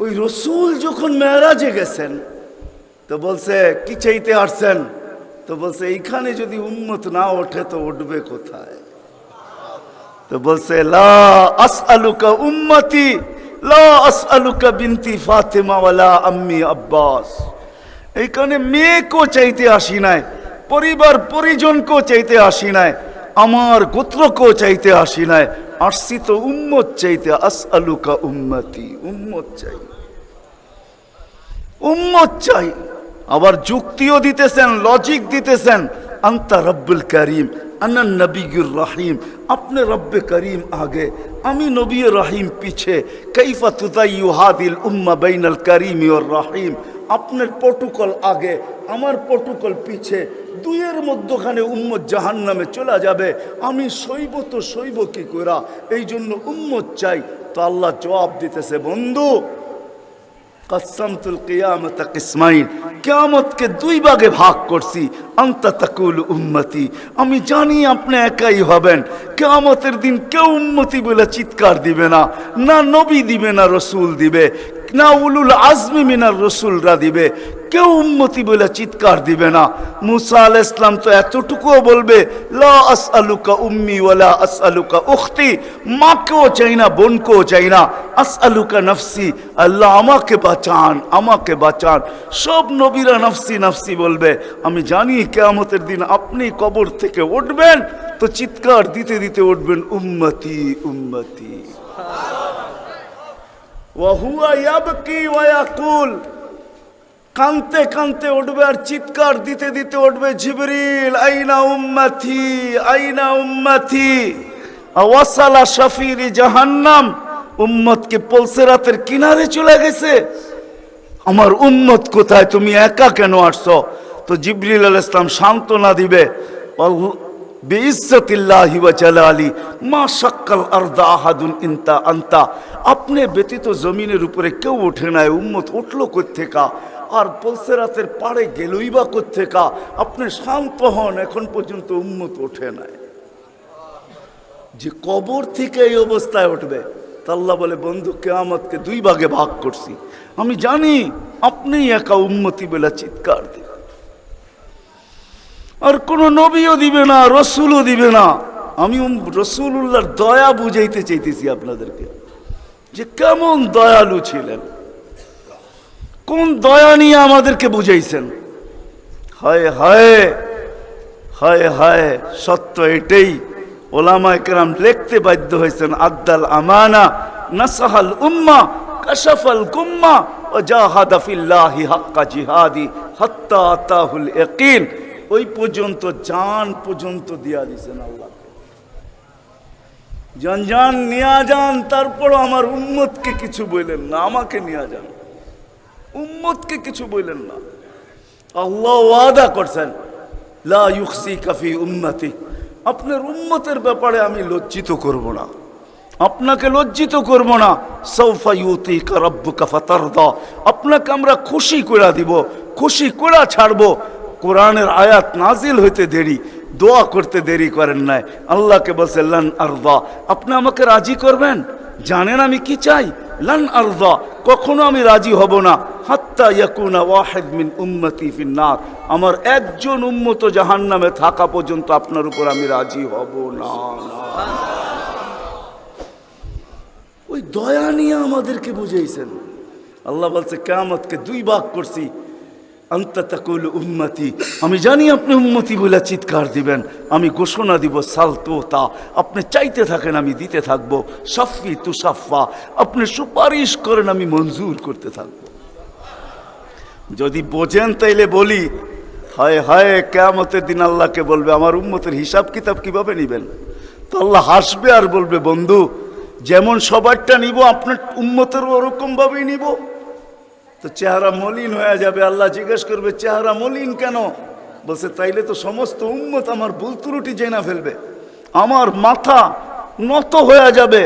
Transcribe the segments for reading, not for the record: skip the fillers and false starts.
ওই রসুল যখন মেরাজে গেছেন তো বলছে কি চাইতে আসছেন, তো বলছে এইখানে যদি উম্মত না ওঠে তো উঠবে কোথায়? তো বলছে লা আসআলুকা উম্মতি লা আসআলুকা বিনতি ফাতেমা ওয়ালা আম্মি আব্বাস। এইখানে মেয়েকেও চাইতে আসি নাই, পরিবার পরিজনকেও চাইতে আসি নাই, আমার গোত্রকেও চাইতে আসি নাই, আসছি তো উম্মত চাইতে। আসআলুকা উম্মতি, উম্মত চাই, উম্মত চাই। আবার যুক্তিও দিতেছেন, লজিক দিতেছেন। আন্তা রব্বুল করিম আনা নবিয়ুর রহিম, আপনি রব্বে করিম আগে, আমি নবী রহিম পিছে। কাইফা তুদাইয়ু হাদিল উম্মাহ বাইনাল করিম ওয়ার রহিম, আপনার প্রটোকল আগে, আমার প্রটোকল পিছে, দুইয়ের মধ্যখানে উম্মত জাহান্নামে চলে যাবে, আমি সইব তো সইব কি কইরা? এই জন্য উম্মত চাই। তো আল্লাহ জবাব দিতেছে, বন্ধু কসমতুল কিয়ামত কিসমাইন, কিয়ামতকে দুই ভাগে ভাগ করছি। আনতা তাকুল উম্মতি, আমি জানি আপনি একাই হবেন। কিয়ামতের দিন কেউ উম্মতি বলে চিৎকার দিবে না, না নবী দিবে, না রসুল দিবে, না উলুল আজমি মিনার রসুলরা দিবে, কেউ উম্মতি বলে চিৎকার দিবে না। মুসা আলাইহিস সালাম তো এতটুকুও বলবে লা আসআলুকা উম্মি ওয়ালা আসআলুকা উখতি, মাকেও চাই না, বোনকেও চাই না। আসআলুকা নফসি, আল্লাহ আমাকে বাঁচান, আমাকে বাঁচান। সব নবীরা নফসি নফসি বলবে। আমি জানি কিয়ামতের দিন আপনি কবর থেকে উঠবেন তো চিৎকার দিতে দিতে উঠবেন উম্মতি উম্মতি। ওয়াহুয়া ইয়াবকি ওয়া ইয়াকুল, কানতে কানতে উঠবে আর চিৎকার দিতে দিতে উঠবে, জিবরিল আইনা উম্মতি আইনা উম্মতি। ওয়াসালা শাফিরি জাহান্নাম, উম্মতকে পলসেরাতের কিনারে চলে গেছে। আমার উম্মত কোথায়, তুমি একা কেন আসছো? তো জিবরিল আলাইহিস সালাম সান্ত্বনা দিবে, বিইজ্জতিল্লাহি ওয়া জালালি মা শাক্কাল আরদা আহাদুন ইনতা আনতা, আপনি ব্যতীত জমিনের উপরে কেউ ওঠে নাই, উম্মত উঠলো কোত্থেকা? আর পলসেরাতের পাড়ে গেলই বা কোত্থেকা? আপনি শান্ত হন, এখন পর্যন্ত উম্মত ওঠে নাই। যে কবর থেকে এই অবস্থায় উঠবে, তা আল্লাহ বলে, বন্ধু কিয়ামতকে দুই ভাগে ভাগ করছি, আমি জানি আপনি একা উম্মতি বলে চিৎকার দিবেন। আর কোন নবীও দিবে না, রসুলও দিবে না। আমি রসুলুল্লাহর দয়া বুঝাইতে চাইতেছি আপনাদেরকে, যে কেমন দয়ালু ছিলেন, কোন দয়া নিয়ে আমাদেরকে বুঝাইছেন। হায় হায় হায় হায়, সত্য এটাই। ওলামায়ে কেরাম লিখতে বাধ্য হয়েছেন, আদ্দাল আমানা নাসাহাল উম্মাহ কাশাফাল গুম্মাহ ওয়া জাহাদা ফিল্লাহি হাক্কা জিহাদি হাত্তা আতাহুল ইয়াকিন। ওই পর্যন্ত জান পর্যন্ত দিয়া দিছেন আল্লাহ, জান জান নিয়া যান। তারপর আমার উম্মতকে কিছু বললেন না, আমাকে নিয়া যান, উম্মতকে কিছু বললেন না। আল্লাহ ওয়াদা করছেন, লা ইউখসিকা ফি উম্মতি, আপনার উম্মতের ব্যাপারে আমি লজ্জিত করব না, আপনাকে লজ্জিত করব না। সাউফা ইউতিকা রাব্বুকা ফাতারদা, আপনাকে আমরা খুশি করে দিব, খুশি করে ছাড়বো। কোরআনের আয়াত নাজিল হইতে দেরি, দোয়া করতে দেরি করেন নাই। আল্লাহকে বলছে লান আরদা, আপনি আমাকে রাজি করবেন? জানেন আমি কি চাই? লান আরদা, কখনো আমি রাজি হব না। হাত্তা ইয়াকুনা ওয়াহিদ মিন উম্মতি ফিন্নার, আমার একজন উম্মত জাহান্নামে থাকা পর্যন্ত আপনার উপর আমি রাজি হব না। ওই দয়া নিয়ে আমাদেরকে বুঝাইছেন। আল্লাহ বলছে কিয়ামতকে দুই ভাগ করছি। আনতা তাকুল উম্মতি, আমি জানি আপনি উম্মতি বলে চিৎকার দিবেন, আমি ঘোষণা দিব সালতোতা, আপনি চাইতে থাকেন আমি দিতে থাকবো। সাফি তুসাফা, আপনি সুপারিশ করেন আমি মঞ্জুর করতে থাকবো। যদি বোঝেন তাইলে বলি, হায় হায়, কিয়ামতের দিন আল্লাহকে বলবে আমার উম্মতের হিসাব কিতাব কিভাবে নিবেন? তো আল্লাহ হাসবে আর বলবে, বন্ধু যেমন সবারটা নিব আপনার উম্মতেরও ওরকম ভাবেই নিব। তো চেহারা মলিন হয়ে যাবে। আল্লাহ জিজ্ঞেস করবে, চেহারা মলিন কেন? বলছে, তাইলে তো সমস্ত উম্মত আমার ভুল ত্রুটি জেনা ফেলবে, আমার মাথা নত হয়ে যাবে,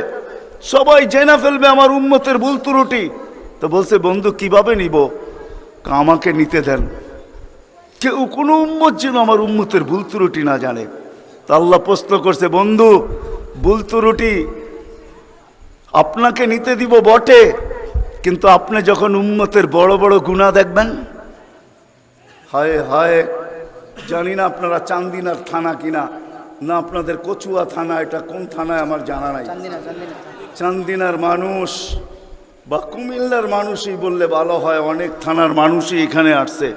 সবাই জেনা ফেলবে আমার উম্মতের ভুল ত্রুটি। তো বলছে, বন্ধু কিভাবে নিব? আমাকে নিতে দেন, কেউ কোনো উম্মত যেন আমার উম্মতের ভুল ত্রুটি না জানে। তো আল্লাহ প্রশ্ন করছে, বন্ধু ভুল ত্রুটি আপনাকে নিতে দিব বটে, কিন্তু আপনি যখন উম্মতের বড় বড় গুনাহ দেখবেন, হায় হায়, জানি না আপনারা চান্দিনার থানা কিনা, না আপনাদের কচুয়া থানা, এটা কোন থানায় আমার জানা নাই। চান্দিনার মানুষ বা কুমিল্লার মানুষই বললে ভালো হয়, অনেক থানার মানুষই এখানে আসছে।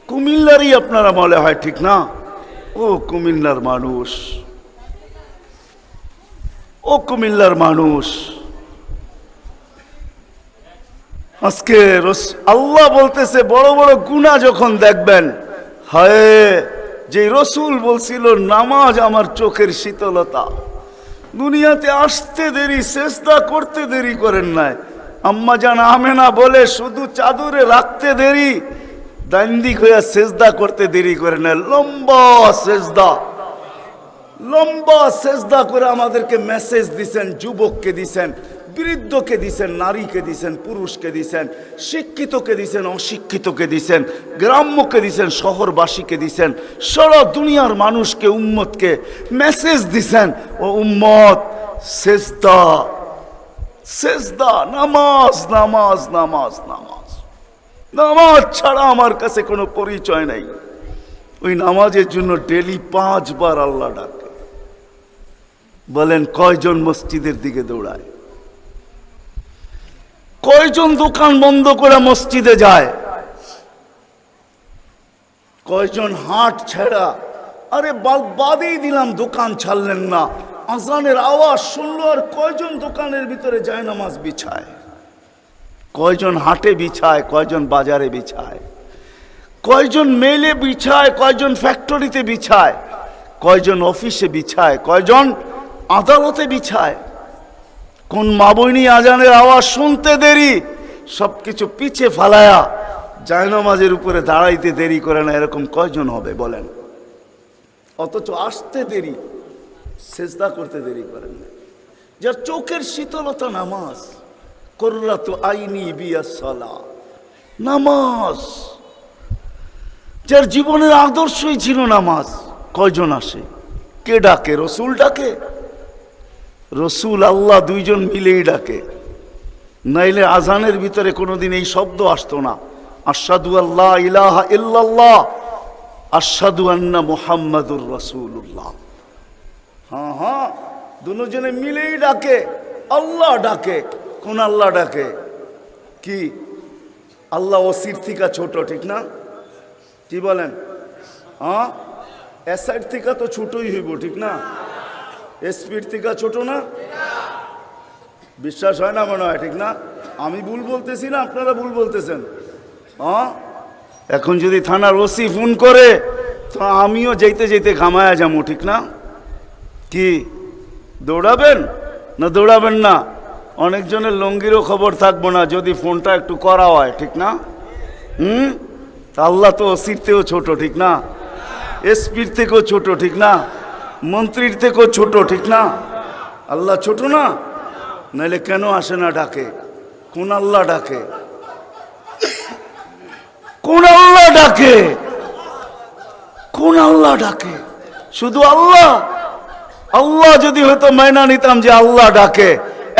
কুমিল্লারই আপনারা মনে হয়, ঠিক না? ও কুমিল্লার মানুষ, ও কুমিল্লার মানুষ, আজকে আল্লাহ বলতেছে বড় বড় গুনাহ যখন দেখবেন, হায়, যে রসুল বলছিল নামাজ আমার চোখের শীতলতা, দুনিয়াতে আসতে দেরি, সেজদা করতে দেরি করেন নাই। আম্মা জান আমেনা বলে শুধু চাদরে রাখতে দেরি, দান্দিক হইয়া সেজদা করতে দেরি করে না। লম্বা সেজদা, লম্বা সেজদা করে আমাদেরকে মেসেজ দিছেন, যুবককে দিছেন, বৃদ্ধকে দিছেন, নারীকে দিছেন, পুরুষকে দিছেন, শিক্ষিতকে দিছেন, অশিক্ষিতকে দিছেন, গ্রাম্যকে দিছেন, শহরবাসীকে দিছেন, সারা দুনিয়ার মানুষকে, উম্মতকে মেসেজ দিছেন, ও উম্মত সেজদা, সেজদা, নামাজ, নামাজ, নামাজ, নামাজ, নামাজ ছাড়া আমার কাছে কোনো পরিচয় নাই। ওই নামাজের জন্য ডেলি 5 বার আল্লাহ ডাকে। বলেন কয়জন মসজিদের দিকে দৌড়ায়? কয়জন দোকান বন্ধ করে মসজিদে যায়? কয়জন হাট ছেড়া, আরে বাদেই দিলাম দোকান ছাড়লেন না, আজানের আওয়াজ শুনলো আর কয়জন দোকানের ভিতরে যায় নামাজ বিছায়? কয়জন হাটে বিছায়, কয়জন বাজারে বিছায়, কয়জন মেলে বিছায়, কয়জন ফ্যাক্টরিতে বিছায়, কয়জন অফিসে বিছায়, কয়জন আদালতে বিছায়? কোন মা বইনি আজানের আওয়াজ শুনতে দেরি, সবকিছু পিছে ফালায়া জায়নামাজের উপরে দাঁড়াইতে দেরি করে না, এরকম কয়জন হবে বলেন? অথচ আসতে দেরি, সেজদা করতে দেরি করেন না। যার চোখের শীতলতা নামাজ, কুররাতু আইনি বিয়াস সালাহ, নামাজ, যার জীবনের আদর্শই ছিল নামাজ, কয়জন আসে? কে ডাকে? রসুল ডাকে? রসুল আল্লাহ দুইজন মিলেই ডাকে, নাইলে আজানের ভিতরে কোনোদিন এই শব্দ আসতো না, আশহাদু আল্লা ইলাহা ইল্লাল্লাহ, আশহাদু আন্না মুহাম্মাদুর রাসূলুল্লাহ। হ্যাঁ হ্যাঁ, দুজনে মিলেই ডাকে, আল্লাহ ডাকে। কোন আল্লাহ ডাকে? কি আল্লাহ ওসির থেকে ছোট, ঠিক না? কি বলেন? হ্যাঁ, এসআইড থেকে তো ছোটই হইব, ঠিক না? এসপির থেকে ছোট না? বিশ্বাস হয় না মনে হয়, ঠিক না? আমি ভুল বলতেছি না, আপনারা ভুল বলতেছেন? হ্যাঁ, এখন যদি থানার ওসি ফোন করে তো আমিও যেতে যেতে ঘামায়া যাবো, ঠিক না? কি দৌড়াবেন না দৌড়াবেন না? অনেকজনের লঙ্গিরও খবর থাকবো না যদি ফোনটা একটু করা হয়, ঠিক না? আল্লাহ তো ওসির থেকেও ছোট, ঠিক না? এসপির থেকেও ছোট, ঠিক না? মন্ত্রীর থেকেও ছোট, ঠিক না? আল্লাহ ছোট না? নাইলে কেন আসে না ডাকে? কোন আল্লাহ ডাকে? কোন আল্লাহ ডাকে? কোন আল্লাহ ডাকে? শুধু আল্লাহ? আল্লাহ যদি হয়তো মাইনা নিতাম যে আল্লাহ ডাকে,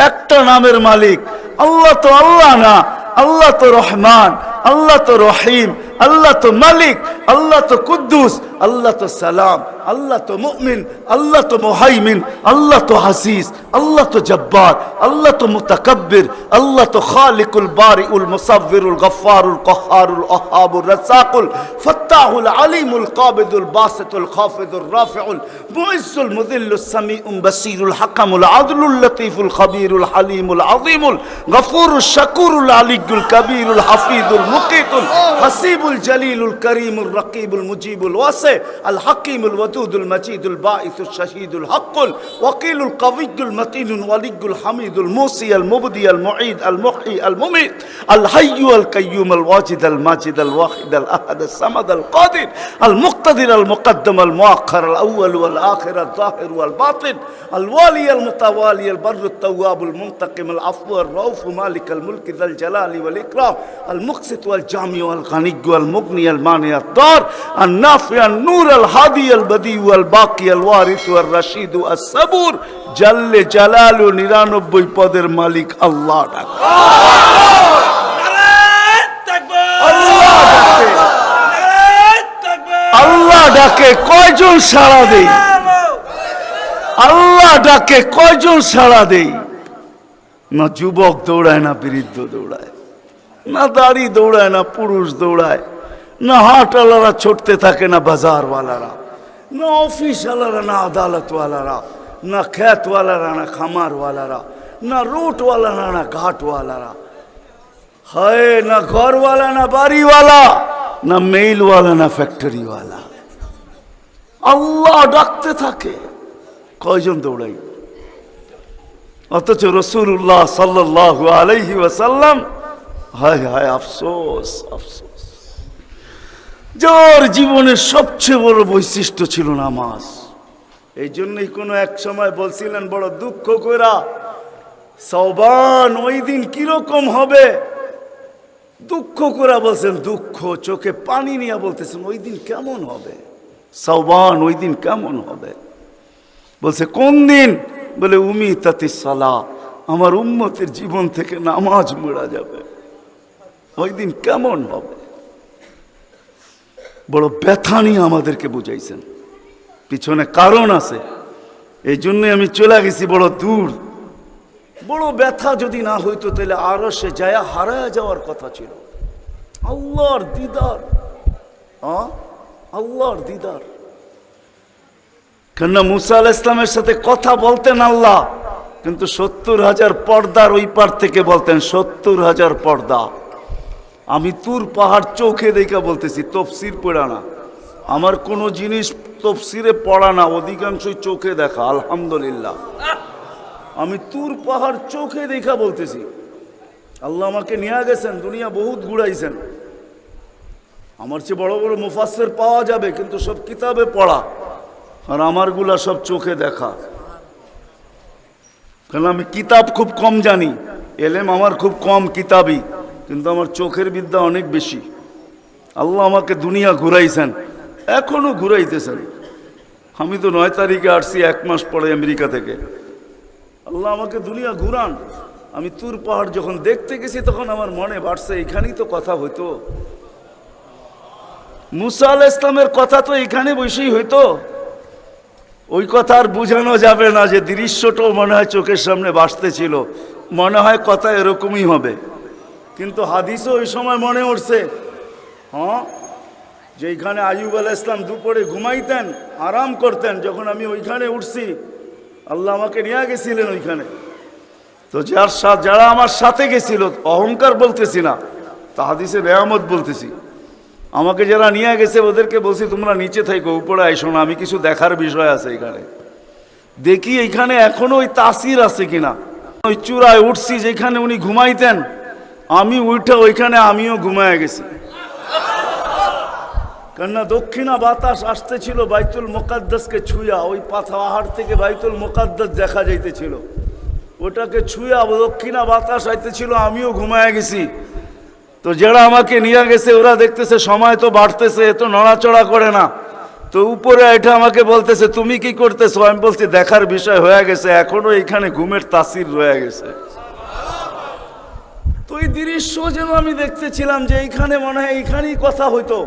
একটা নামের মালিক আল্লাহ, তো আল্লাহ না, আল্লাহ তো রহমান, আল্লাহ তো রহিম, আল্লাহ তো মালিক, আল্লাহ তো কুদ্দুস, আল্লাহ তো সালাম, আল্লাহ তো মুমিন, আল্লাহ তো মুহাইমিন, আল্লাহ তো হাসিস, আল্লাহ তো জব্বার, আল্লাহ তো মুতাকাব্বির, আল্লাহ তো খালিকুল বারিউল মুসাব্বিরুল গফফারুল কহ্হারুল ওয়াহ্হাবুর রাজ্জাকুল ফাত্তাহুল আলিমুল কাবিদুল বাসিতুল খাফিদুর রাফিউল মুইজ্জুল মুযিল্লুস সামিউল বাসীরুল হাকামুল আদলুল লতীফুল খবীরুল হালিমুল আযীমুল গফুরুশ শাকুরুল আলিয়্যুল কবীরুল হাফিজুল মুকিতুল হাসিবুল জলিলুল করিমুর রকিবুল মুজিবুল ওয়াসি আল হাকিমুল ওয়াদুদুল মজিদুল বাঈসুশ শাহীদুল হকুল ওয়াকিলুল কওয়িয়্যুল মতিনুল ওয়ালিয়্যুল হামিদুল মুসি আল মুবদি আল মুঈদ আল মুহয়ি আল মুমীত আল হাইয়্যু আল কাইয়্যুম আল ওয়াজিদ আল মাজিদ আল ওয়াহিদ আল আহাদ আল সামাদ আল কাদির আল মুক্তাদির আল মুকদ্দম আল মুআখ্খার আল আউয়াল ওয়াল আখির আল যাহির ওয়াল বাতিন আল ওয়ালি আল মুতাওয়ালি আল বাররু আত তাওয়াব আল মুনতাকিম আল আফু আর রাউফ মালিক আল মুলক যাল জালালি ওয়াল ইকরাম আল মুকসিত ওয়াল জামি ওয়াল গানি ওয়াল মুগনি আল মানি আত দার আল নাফি আল নূর আল হাদি আল আহমদি ওয়াল বাকি আল ওয়ারিস ওয়ার রাশিদ আস সাবুর জাল্লে জালালু 99 পদের মালিক আল্লাহ ডাকে। আল্লাহ ডাকে কয়জন সাড়া দেই? আল্লাহ ডাকে কয়জন সাড়া দেই? না যুবক দৌড়ায়, না বৃদ্ধ দৌড়ায়, না দাড়ি দৌড়ায়, না পুরুষ দৌড়ায়, না হাটওয়ালারা ছুটতে থাকে, না বাজারওয়ালারা, না অফিসওয়ালারা, না আদালতওয়ালারা, না খেতওয়ালারা, না খামারওয়ালারা, না রুটওয়ালারা, না ঘাটওয়ালারা, হায় না ঘরওয়ালা, না বাড়িওয়ালা, না মেইলওয়ালা, না ফ্যাক্টরিওয়ালা। আল্লাহ ডাকতে থাকে, কয়জন দৌড়াই? অথচ রাসূলুল্লাহ সাল্লাল্লাহু আলাইহি ওয়াসাল্লাম, হায় হায় আফসোস আফসোস, যার জীবনের সবচেয়ে বড় বৈশিষ্ট্য ছিল নামাজ। এই জন্যই কোনো এক সময় বলছিলেন বড় দুঃখ কইরা, সওবান ওই দিন কিরকম হবে, দুঃখ করে বলছেন, দুঃখ চোখে পানি নিয়ে বলতেছেন ওই দিন কেমন হবে, সওবান ওই দিন কেমন হবে। বলছে কোন দিন? বলে উমিতাতিস সালাহ, আমার উম্মতের জীবন থেকে নামাজ মুড়া যাবে, ওই দিন কেমন হবে। বড় ব্যথা নিয়ে আমাদেরকে বুঝাইছেন, পিছনে কারণ আছে, এই জন্যই আমি চলে গেছি বড় দূর। বড় ব্যথা যদি না হইতো তাহলে আরো সে যায় হারায় যাওয়ার কথা ছিল। আল্লাহর দিদার, আল্লাহর দিদার। কেননা মুসা আলাইহিস সালামের সাথে কথা বলতেন আল্লাহ, কিন্তু 70,000 পর্দার ওই পার থেকে বলতেন, 70,000 পর্দা। আমি তুর পাহাড় চোখে দেখা বলতেছি, তফসির পড়া না, আমার কোনো জিনিস তফসিরে পড়া না, অধিকাংশই চোখে দেখা। আলহামদুলিল্লাহ, আমি তুর পাহাড় চোখে দেখা বলতেছি। আল্লাহ আমাকে নিয়ে গেছেন, দুনিয়া বহুত ঘুরাইছেন। আমার চেয়ে বড় বড় মুফাসসির পাওয়া যাবে, কিন্তু সব কিতাবে পড়া, আর আমারগুলা সব চোখে দেখা। কারণ আমি কিতাব খুব কম জানি, এলেম আমার খুব কম কিতাবই, কিন্তু আমার চোখের বিদ্যা অনেক বেশি। আল্লাহ আমাকে দুনিয়া ঘুরাইছেন, এখনো ঘুরাইতেছেন। আমি তো 9 তারিখে আসছি, 1 মাস পরে আমেরিকা থেকে। আল্লাহ আমাকে দুনিয়া ঘুরান। আমি তুর পাহাড় যখন দেখতে গেছি তখন আমার মনে বাড়ছে এখানেই তো কথা হইতো, মুসা আলাইহিস সালামের কথা তো এখানে বসেই হইতো। ওই কথা আর বুঝানো যাবে না, যে দৃশ্যটাও মনে হয় চোখের সামনে ভাসতেছিল, মনে হয় কথা এরকমই হবে। কিন্তু হাদিসও ওই সময় মনে উঠছে, যে এইখানে আইয়ুব আলাইহিস সালাম দুপুরে ঘুমাইতেন, আরাম করতেন, যখন আমি ওইখানে উঠছি আল্লাহ আমাকে নিয়ে গেছিলেন ওইখানে। তো যারা আমার সাথে গেছিল, অহংকার বলতেছি না, তা হাদিসের নেয়ামত বলতেছি, আমাকে যারা নিয়ে গেছে ওদেরকে বলছি তোমরা নিচে থাকো, উপরে আইসো না, আমি কিছু দেখার বিষয় আছে এখানে। দেখি এইখানে এখনো ওই তাসির আছে কিনা। ওই চূড়ায় উঠছি যেখানে উনি ঘুমাইতেন, আমি উঠে ওইখানে আমিও ঘুমায় গেছি। কেননা দক্ষিণা বাতাস আসতেছিল বাইতুল মুকাদ্দাসকে ছুঁয়া, ওই পাহাড় থেকে বাইতুল মুকাদ্দাস দেখা যাইতেছিল, ওটাকে ছুঁয়া দক্ষিণা বাতাস আইতেছিল, আমিও ঘুমায় গেছি। তো যারা আমাকে নিয়ে গেছে ওরা দেখতেছে সময় তো বাড়তেছে, এত নড়াচড়া করে না, তো উপরে এটা আমাকে বলতেছে তুমি কি করতেছো? আমি বলছি দেখার বিষয় হয়ে গেছে, এখনো এখানে ঘুমের তাসির রয়ে গেছে। তো এই দৃশ্য যেন আমি দেখতেছিলাম যে এইখানে মনে হয় এইখানেই কথা হইতো।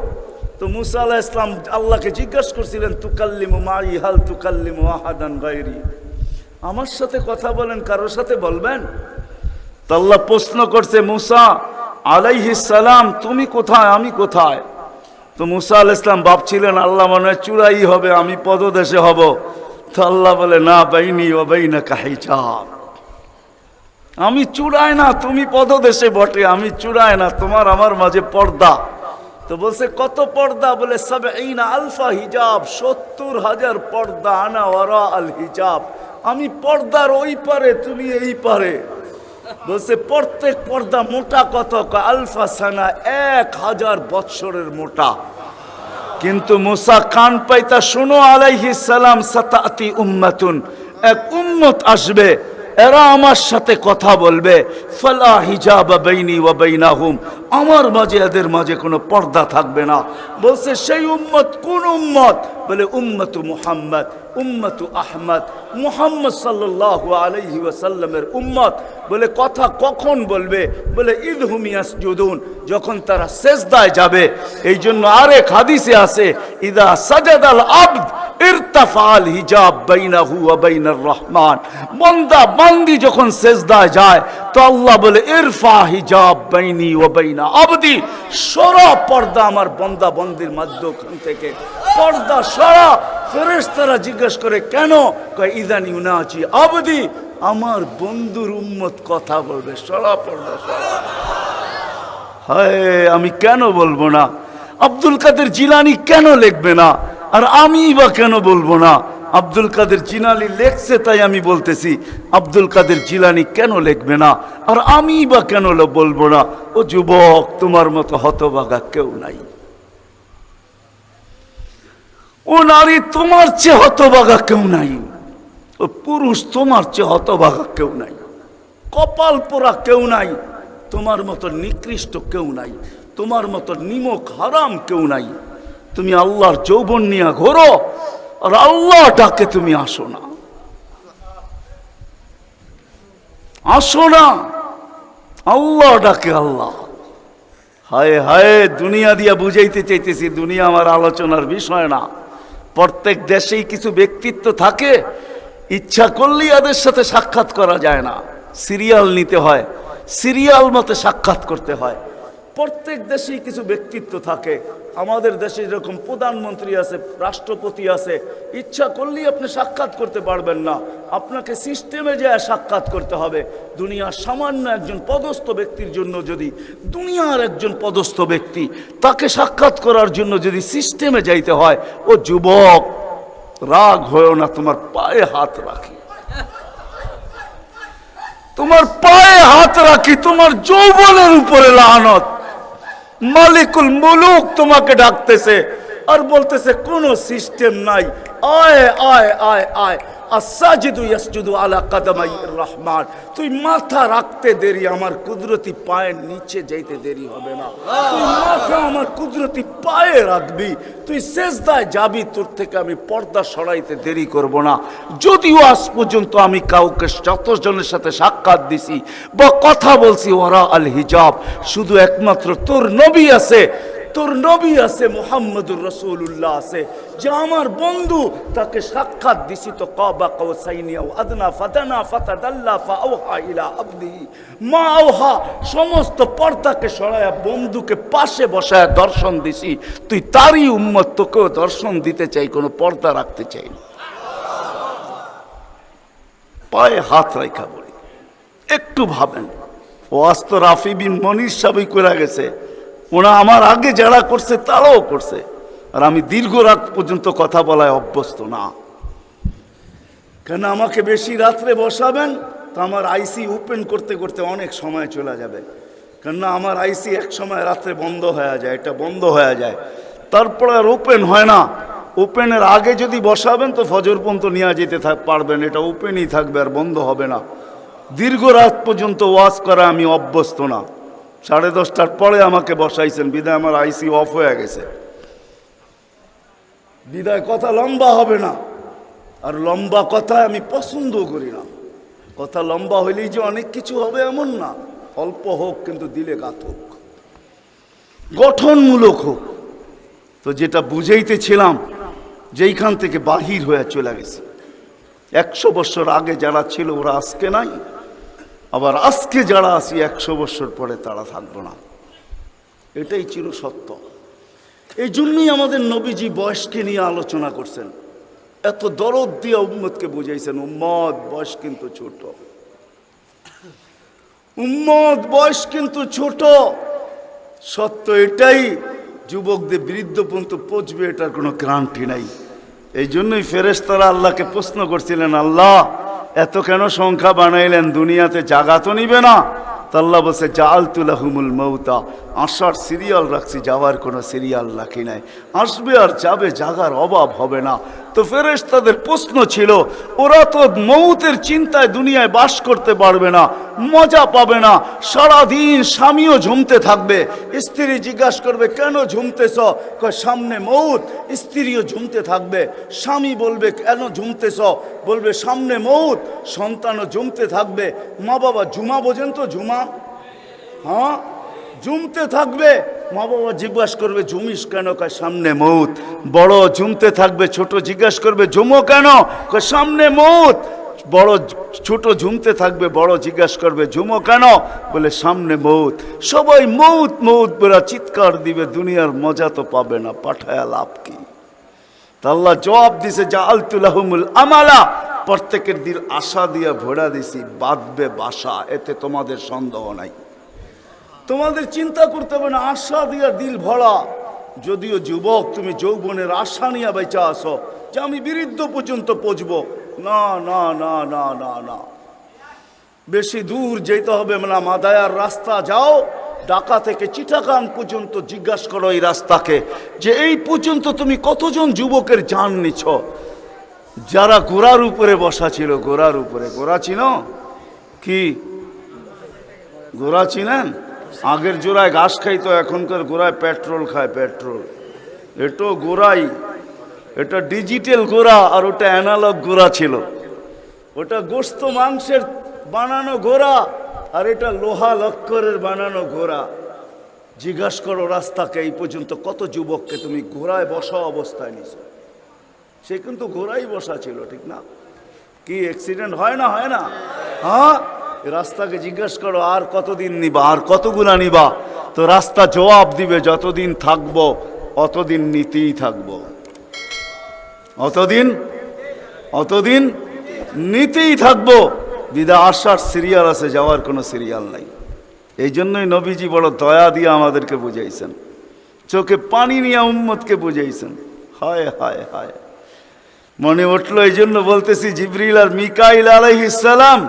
তো মুসা আলাইহিস সালাম আল্লাহকে জিজ্ঞাসা করছিলেন, তুকাল্লিমু মাই হাল তুকাল্লিমু আহাদান গায়রি, আমার সাথে কথা বলেন, কারোর সাথে বলবেন? তো আল্লাহ প্রশ্ন করছে, মুসা আলাইহিস সালাম তুমি কোথায়, আমি কোথায়? তো মুসা আলাইহিস সালাম ভাবছিলেন আল্লাহ মনে হয় চূড়াই হবে, আমি পদদেশে হব। তো আল্লাহ বলে, না, বাইনি ওয়া বাইনাকা হিজাব, আমি চূড়ায় না, তুমি পদদেশে বটে, আমি চূড়ায় না, তোমার আমার মাঝে পর্দা। তো বলছে কত পর্দা? বলে ৭০,০০০ হিজাব, ৭০,০০০ পর্দা, আনা ওয়ারা আল হিজাব, আমি পর্দার ওই পারে, তুমি এই পারে। বলছে প্রত্যেক পর্দা মোটা কত? আলফা সানা, ১,০০০ বৎসরের মোটা। কিন্তু মুসা কান পাইতা, শোনো আলাইহিস সালাম, সাতাতি উম্মাতুন, এক উম্মত আসবে, এরা আমার সাথে কথা বলবে, ফালা হিজাবা বাইনি ওয়া বাইনাহুম, আমার মাঝে এদের মাঝে কোনো পর্দা থাকবে না। বলছে সেই উম্মত কোন উম্মত? বলে উম্মতু মুহাম্মদ, উম্মতু আহমদ, মুহাম্মদ সাল্লাল্লাহু আলাইহি ওয়াসাল্লামের উম্মত। বলে কথা কখন বলবে? বলে ইদহুম ইয়াসজুদুন, যখন তারা সেজদায় যাবে। এই জন্য আরেক হাদিসে আছে, ইদা সাজাদাল আবদ ইরতাফাল হিজাব বাইনাহু ওয়া বাইনার রহমান, বান্দা বান্দি যখন সেজদায় যায় তো আল্লাহ বলে ইরফা হিজাব বাইনি ওয়া বাইনা আবদি, সরা পর্দা আমার বান্দা বান্দির মাঝখান থেকে, পর্দা সরা। ফেরেশতারা জিজ্ঞেস করে কেন? কয় ইদান ইউনাজি আবদি, আমার বন্ধুর উম্মত কথা বলবে, সরা পর্দা সরা। হায়, আমি কেন বলবো না? আব্দুল কাদের জিলানী কেন লিখবে না? আর আমি বা কেন বলবো না? আব্দুল কাদের জিলানী লেখছে তাই আমি বলতেছি। আব্দুল কাদের জিলানী কেন লিখবে না? আর আমি বা কেন বলবো না? ও যুবক, তোমার মতো হতভাগা কেউ নাই। ও নারী, তোমার চেয়ে হতভাগা কেউ নাই। ও পুরুষ, তোমার চেয়ে হতভাগা কেউ নাই। কপাল পোড়া কেউ নাই। তোমার মতো নিকৃষ্ট কেউ নাই। তোমার মতো নিমক হারাম কেউ নাই। তুমি আল্লাহর যৌবন নিয়ে ঘোরো, আর আল্লাহ ডাকে তুমি আসো না, আসো না। আল্লাহ ডাকে আল্লাহ। হায় হায়, দুনিয়া দিয়া বুঝাইতে চাইতেছি, দুনিয়া আমার আলোচনার বিষয় না। প্রত্যেক দেশেই কিছু ব্যক্তিত্ব থাকে, ইচ্ছা করলেই এদের সাথে সাক্ষাৎ করা যায় না, সিরিয়াল নিতে হয়, সিরিয়াল মতে সাক্ষাৎ করতে হয়। প্রত্যেক দেশেই কিছু ব্যক্তিত্ব থাকে। আমাদের দেশে যেরকম প্রধানমন্ত্রী আছে, রাষ্ট্রপতি আছে, ইচ্ছা করলেই আপনি সাক্ষাৎ করতে পারবেন না, আপনাকে সিস্টেমে যায় সাক্ষাৎ করতে হবে। দুনিয়ার সামান্য একজন পদস্থ ব্যক্তির জন্য যদি, দুনিয়ার একজন পদস্থ ব্যক্তি, তাকে সাক্ষাৎ করার জন্য যদি সিস্টেমে যাইতে হয়, ও যুবক রাগ হয়েও না, তোমার পায়ে হাত রাখি, তোমার পায়ে হাত রাখি, তোমার যৌবনের উপরে লানত। মালিকুল মুলুক তোমাকে ডাকতেছে আর বলতেছে কোনো সিস্টেম নাই, আয় আয় আয় আয়। আসাজিদু ইয়াসজুদু আলা কাদামাইর রহমান, তুই মাথা রাখতে দেরি, আমার কুদরতি পায়ের নিচে যাইতে দেরি হবে না। তুই মাথা আমার কুদরতি পায়ে রাখবি, তুই সেজদায় যাবি, তোর থেকে আমি পর্দা সরাইতে দেরি করব না। যদিও আজ পর্যন্ত আমি কাউকে যতজনের সাথে সাক্ষাৎ দিছি বা কথা বলছি ওরা আল হিজাব, শুধু একমাত্র তোর নবী আছে, তোর নবী আছে, মুহাম্মদুর রাসূলুল্লাহ আছে, যে আমার বন্ধু, তাকে সাক্ষাৎ দিছি তো কাবা কাউসাইনি আও আদনা ফাদানা ফাতাদাল্লা ফাআওহা ইলা আবদিহি মা আওহা, সমস্ত পর্দাকে সরায়া বন্ধুকে পাশে বসায় দর্শন দিছি। তুই তারই উম্মত, তোকেও দর্শন দিতে চাই, কোনো পর্দা রাখতে চাই না। পায়ে হাত রাখা বলি, একটু ভাবেন। ওয়াজ তো রাফি বিন মনির সাহেবই করে গেছে, ওরা আমার আগে যারা করছে তারাও করছে, আর আমি দীর্ঘ রাত পর্যন্ত কথা বলায় অভ্যস্ত না। কেন আমাকে বেশি রাত্রে বসাবেন তো আমার আইসি ওপেন করতে করতে অনেক সময় চলে যাবে। কেননা আমার আইসি এক সময় রাত্রে বন্ধ হয়ে যায়, এটা বন্ধ হয়ে যায়, তারপর আর ওপেন হয় না। ওপেনের আগে যদি বসাবেন তো ফজর পর্যন্ত নিয়ে যেতে পারবেন, এটা ওপেনই থাকবে আর বন্ধ হবে না। দীর্ঘ রাত পর্যন্ত ওয়াজ করা আমি অভ্যস্ত না। 10:30টার পরে আমাকে বসাইছেন, বিদায় আমার আইসি অফ হয়ে গেছে, বিদায় কথা লম্বা হবে না। আর লম্বা কথা আমি পছন্দ করি না। কথা লম্বা হইলেই যে অনেক কিছু হবে এমন না, অল্প হোক কিন্তু দিলে গাত হোক, গঠনমূলক হোক। তো যেটা বুঝাইতেছিলাম, যেইখান থেকে বাহির হয়ে চলে গেছে, 100 বছর আগে যারা ছিল ওরা আজকে নাই, আবার আজকে যারা আছি 100 বছর পরে তারা থাকবো না, এটাই চির সত্য। এই জন্যই আমাদের নবীজি বয়সকে নিয়ে আলোচনা করছেন, এত দরদ দিয়ে উম্মতকে বুঝাইছেন, উম্মত বয়স কিন্তু ছোট, উম্মত বয়স কিন্তু ছোট। সত্য এটাই, যুবকদের বৃদ্ধ পর্যন্ত পৌঁছবে এটার কোনো গ্যারান্টি নাই। এই জন্যই ফেরেশতারা আল্লাহকে প্রশ্ন করছিলেন, আল্লাহ এত কেন সংখ্যা বানাইলেন, দুনিয়াতে জাগা তো নিবে না? তা আল্লাহ বলছে জাআলতু লাহুমুল মাউতা, আসার সিরিয়াল রাখছি, যাওয়ার কোনো সিরিয়াল রাখি নাই। আসবে আর যাবে, জাগার অভাব হবে না। তো ফেরেশতাদের প্রশ্ন ছিল, ওরা তো মৌতের চিন্তায় দুনিয়ায় বাস করতে পারবে না, মজা পাবে না, সারাদিন স্বামীও ঝুমতে থাকবে। স্ত্রী জিজ্ঞাসা করবে, কেন ঝুমতেছ? কয় সামনে মৌত। স্ত্রীও ঝুমতে থাকবে। স্বামী বলবে, কেন ঝুমতেছ? বলবে সামনে মৌত। সন্তানও ঝুমতে থাকবে। মা বাবা ঝুমা বোঝেন তো? ঝুমা, হ্যাঁ, ঝুমতে থাকবে। মা বাবা জিজ্ঞাসা করবে, ঝুমিস কেন? কয় সামনে মৌত। বড় ঝুমতে থাকবে, ছোট জিজ্ঞাসা করবে, ঝুমো কেন? কয় সামনে মৌত। বড় ছোট ঝুমতে থাকবে, বড় জিজ্ঞাসা করবে, ঝুমো কেন? বলে সামনে মৌত। সবাই মৌত মৌত বলে চিৎকার দিবে, দুনিয়ার মজা তো পাবে না, পাঠায়া লাভ কি? তা আল্লাহ জবাব দিছে, জাআলতু লাহুমুল আমালা, প্রত্যেকের দিল আশা দিয়া ভরা দিছি, বাঁধবে বাসা, এতে তোমাদের সন্দেহ নাই। তোমাদের চিন্তা করতে হবে না, আশা দিয়া দিল ভরা। যদিও যুবক, তুমি যৌবনের আশা নিয়ে বেঁচে আসো যে আমি বৃদ্ধ পর্যন্ত পৌঁছবো, না না না না না না, বেশি দূর যেতে হবে না। মাদায়ার রাস্তা যাও, ঢাকা থেকে চিটাগাং পর্যন্ত জিজ্ঞাসা করো এই রাস্তাকে, যে এই পর্যন্ত তুমি কতজন যুবকের জান নিছ যারা ঘোড়ার উপরে বসা ছিল। ঘোড়ার উপরে, ঘোড়া চিনো কি? ঘোড়া চিনেন? আগের জোড়ায় ঘাস খাইতো, এখনকার গোড়ায় পেট্রোল খায়। পেট্রোল, এটা গোড়াই, এটা ডিজিটাল গোড়া, আর ওটা অ্যানালগ গোড়া ছিল। ওটা গোস্ত মাংসের বানানো ঘোড়া, আর এটা লোহা লক্করের বানানো ঘোড়া। জিজ্ঞাসা করো রাস্তাকে, এই পর্যন্ত কত যুবককে তুমি ঘোড়ায় বসা অবস্থায় নিছো? সে কিন্তু ঘোড়াই বসা ছিল, ঠিক না? কি অ্যাক্সিডেন্ট হয় না? হয় না? হ্যাঁ, রাস্তাকে জিজ্ঞাসা করো আর কতদিন নিবা, আর কতগুলা নিবা? তো রাস্তা জবাব দিবে, যতদিন থাকবো অতদিন নিতেই থাকবো, অতদিন নিতেই থাকবো। বিদা আসার সিরিয়াল আছে, যাওয়ার কোনো সিরিয়াল নাই। এই জন্যই নবীজি বড় দয়া দিয়ে আমাদেরকে বুঝাইছেন, চোখে পানি নিয়ে উম্মতকে বুঝাইছেন। হায় হায় হায়, মনে উঠলো, এই জন্য বলতেছি জিবরিল আর মিকাইল আলাইহিস সালাম,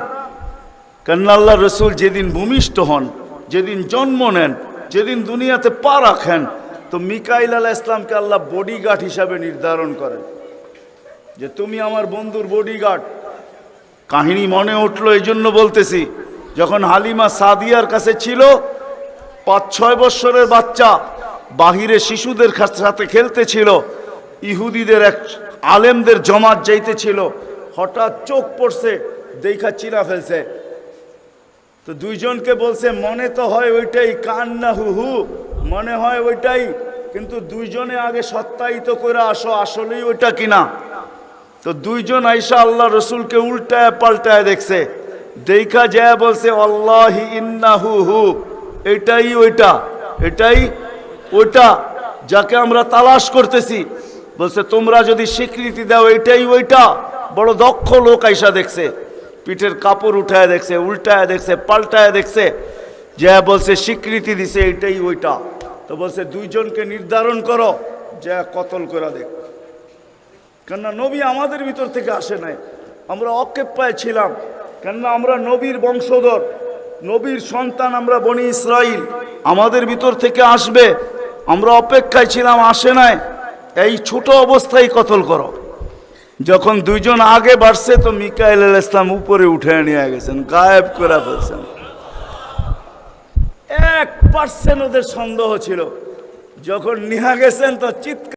কেননা আল্লাহ রসুল যেদিন ভূমিষ্ঠ হন, যেদিন জন্ম নেন, যেদিন দুনিয়াতে পা রাখেন, তো মিকাইল আলাইহিস সালামকে আল্লাহ বডিগার্ড হিসাবে নির্ধারণ করেন যে তুমি আমার বন্ধুর বডিগার্ড। কাহিনী মনে উঠলো, এই জন্য বলতেছি, যখন হালিমা সাদিয়ার কাছে ছিল, 5-6 বৎসরের বাচ্চা বাহিরে শিশুদের সাথে খেলতেছিল, ইহুদিদের এক আলেমদের জমাত যাইতেছিল, হঠাৎ চোখ পড়ছে, দেখা চিনা ফেলছে। তো দুইজনকে বলছে, মনে তো হয় ওইটাই, কান্না হু হু, মনে হয় ওইটাই, কিন্তু দুইজনে আগে সত্যায়িত করে আসো আসলেই ওইটা কিনা। তো দুইজন আইসা আল্লাহ রসুলকে উল্টায় পাল্টায় দেখছে, দেখা যায় বলছে, আল্লাহি ইন্নাহু হু, এটাই ওইটা, এটাই ওইটা যাকে আমরা তালাশ করতেছি। বলছে, তোমরা যদি স্বীকৃতি দাও এটাই ওইটা। বড় দক্ষ লোক আইসা দেখছে, পিঠের কাপড় উঠায় দেখছে, উল্টায় দেখছে, পাল্টায় দেখছে, যা বলছে স্বীকৃতি দিছে এটাই ওইটা। তো বলছে, দুইজনকে নির্ধারণ করো, যা কতল করে দেখ। কেননা নবী আমাদের ভিতর থেকে আসে নাই, আমরা অকেপ্পায় ছিলাম। কেননা আমরা নবীর বংশধর, নবীর সন্তান, আমরা বনি ইসরাইল, আমাদের ভিতর থেকে আসবে, আমরা অপেক্ষায় ছিলাম, আসে নাই। এই ছোট অবস্থায় কতল করো। যখন দুইজন আগে বাড়ছে, তো মিকাইল আলাইহিস সালাম উপরে উঠে নিয়ে গেছেন, গায়েব করে ফেলছেন। 1% ওদের সন্দেহ ছিল। যখন নিয়ে গেছেন তো চিৎকার